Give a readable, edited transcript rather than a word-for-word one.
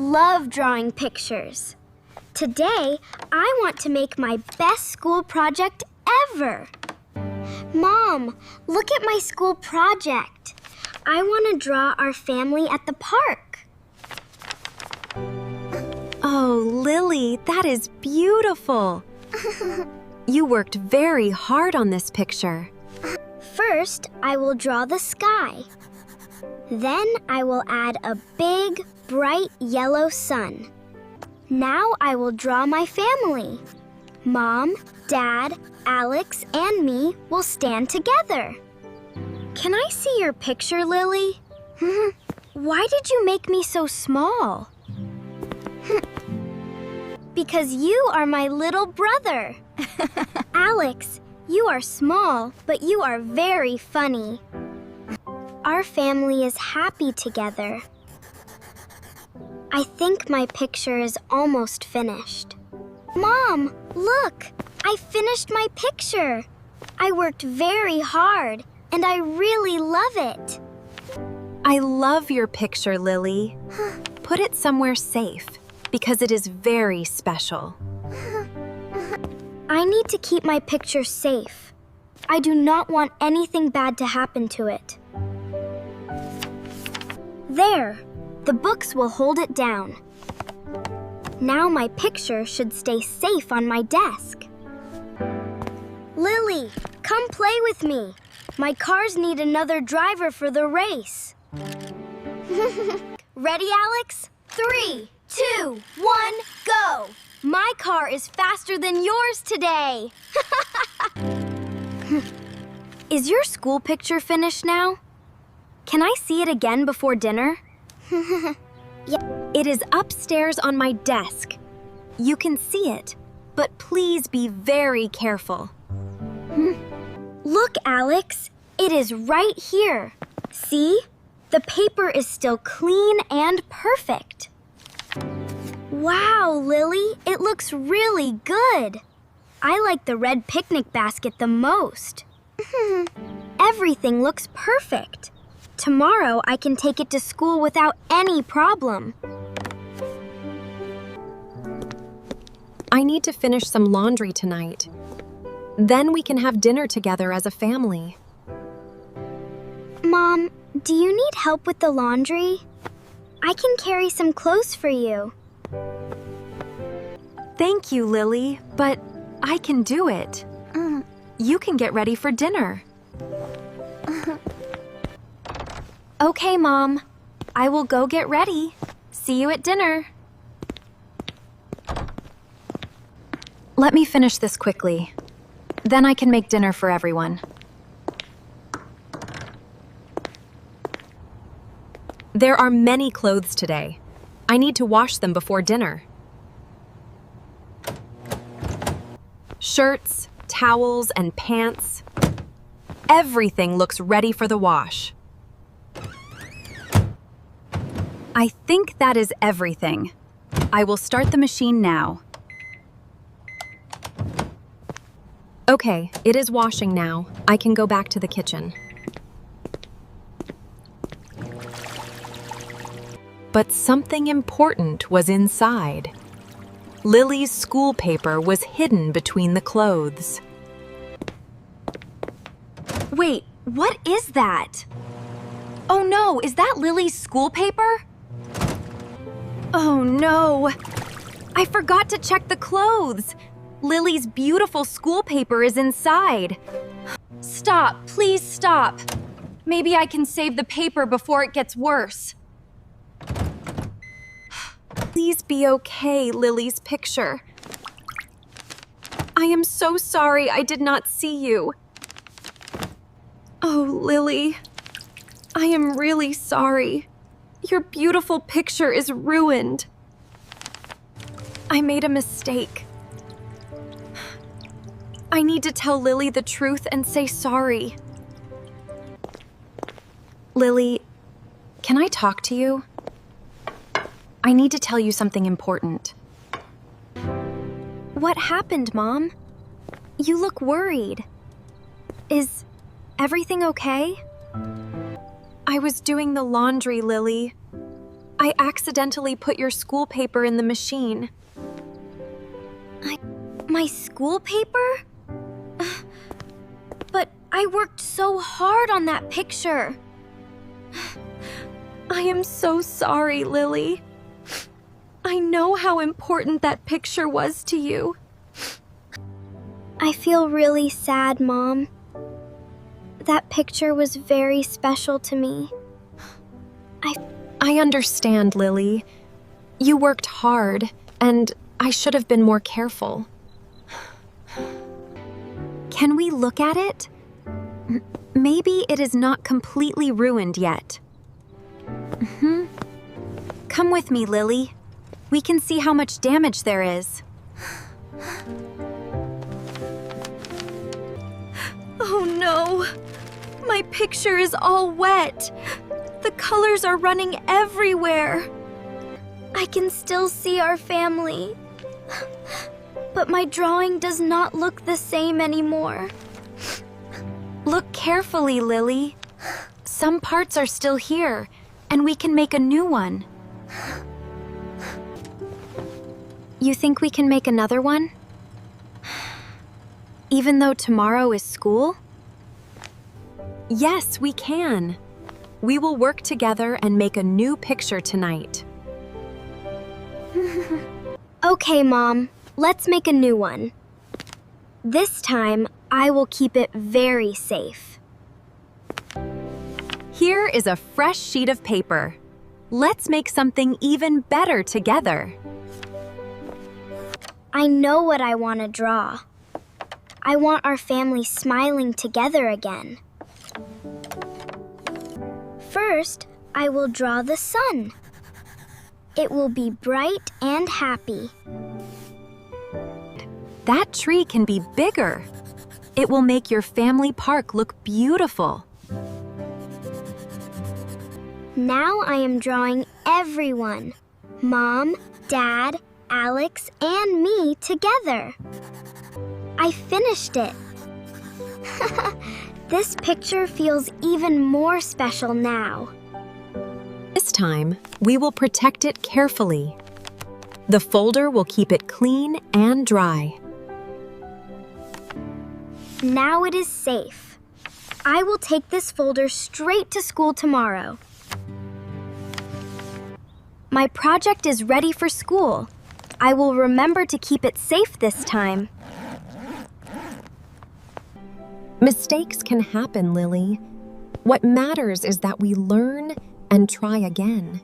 love drawing pictures. Today, I want to make my best school project ever. Mom, look at my school project. I want to draw our family at the park. Oh, Lily, that is beautiful. You worked very hard on this picture. First, I will draw the sky. Then I will add a big, bright yellow sun. Now I will draw my family. Mom, Dad, Alex, and me will stand together. Can I see your picture, Lily? Why did you make me so small? Because you are my little brother. Alex, you are small, but you are very funny. Our family is happy together. I think my picture is almost finished. Mom, look! I finished my picture. I worked very hard, and I really love it. I love your picture, Lily. Put it somewhere safe, because it is very special. I need to keep my picture safe. I do not want anything bad to happen to it. There, the books will hold it down. Now my picture should stay safe on my desk. Lily, come play with me. My cars need another driver for the race. Ready, Alex? 3, 2, 1, go! My car is faster than yours today. Is your school picture finished now? Can I see it again before dinner? It is upstairs on my desk. You can see it, but please be very careful. Look, Alex, it is right here. See? The paper is still clean and perfect. Wow, Lily, it looks really good. I like the red picnic basket the most. Everything looks perfect. Tomorrow I can take it to school without any problem. I need to finish some laundry tonight. Then we can have dinner together as a family. Mom, do you need help with the laundry? I can carry some clothes for you. Thank you, Lily, but I can do it. You can get ready for dinner. Okay, Mom. I will go get ready. See you at dinner. Let me finish this quickly. Then I can make dinner for everyone. There are many clothes today. I need to wash them before dinner. Shirts, towels, and pants. Everything looks ready for the wash. I think that is everything. I will start the machine now. Okay, it is washing now. I can go back to the kitchen. But something important was inside. Lily's school paper was hidden between the clothes. Wait, what is that? Oh no, is that Lily's school paper? Oh no! I forgot to check the clothes. Lily's beautiful school paper is inside. Stop, please stop. Maybe I can save the paper before it gets worse. Please be okay, Lily's picture. I am so sorry I did not see you. Oh, Lily, I am really sorry. Your beautiful picture is ruined. I made a mistake. I need to tell Lily the truth and say sorry. Lily, can I talk to you? I need to tell you something important. What happened, Mom? You look worried. Is everything okay? I was doing the laundry, Lily. I I accidentally put your school paper in the machine. My school paper? But I worked so hard on that picture. I am so sorry, Lily. I know how important that picture was to you. I feel really sad, Mom. That picture was very special to me. I understand, Lily. You worked hard, and I should have been more careful. Can we look at it? Maybe it is not completely ruined yet. Come with me, Lily. We can see how much damage there is. Oh no! My picture is all wet. The colors are running everywhere. I can still see our family. But my drawing does not look the same anymore. Look carefully, Lily. Some parts are still here, and we can make a new one. You think we can make another one? Even though tomorrow is school? Yes, we can. We will work together and make a new picture tonight. Okay, Mom. Let's make a new one. This time, I will keep it very safe. Here is a fresh sheet of paper. Let's make something even better together. I know what I want to draw. I want our family smiling together again. First, I will draw the sun. It will be bright and happy. That tree can be bigger. It will make your family park look beautiful. Now I am drawing everyone. Mom, Dad, Alex, and me together. I finished it. This picture feels even more special now. This time, we will protect it carefully. The folder will keep it clean and dry. Now it is safe. I will take this folder straight to school tomorrow. My project is ready for school. I will remember to keep it safe this time. Mistakes can happen, Lily. What matters is that we learn and try again.